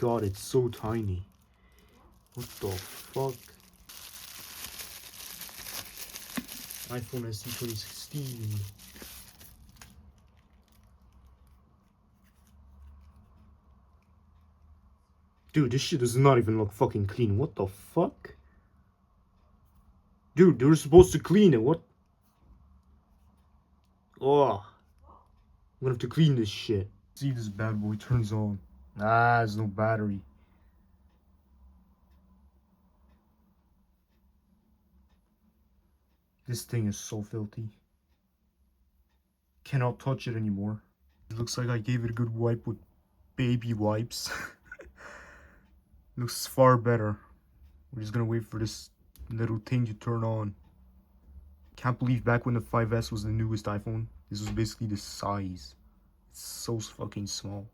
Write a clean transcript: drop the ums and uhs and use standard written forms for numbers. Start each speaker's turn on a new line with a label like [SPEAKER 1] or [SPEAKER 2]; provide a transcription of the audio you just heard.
[SPEAKER 1] god, it's so tiny. What the fuck? iPhone SE 2016. Dude, this shit does not even look fucking clean. What the fuck? Dude, they were supposed to clean it. What? Oh. I'm gonna have to clean this shit. See if this bad boy turns on. Ah, there's no battery. This thing is so filthy. Cannot touch it anymore. It looks like I gave it a good wipe with baby wipes. Looks far better. We're just gonna wait for this little thing to turn on. Can't believe back when the 5S was the newest iPhone, this was basically the size. It's so fucking small.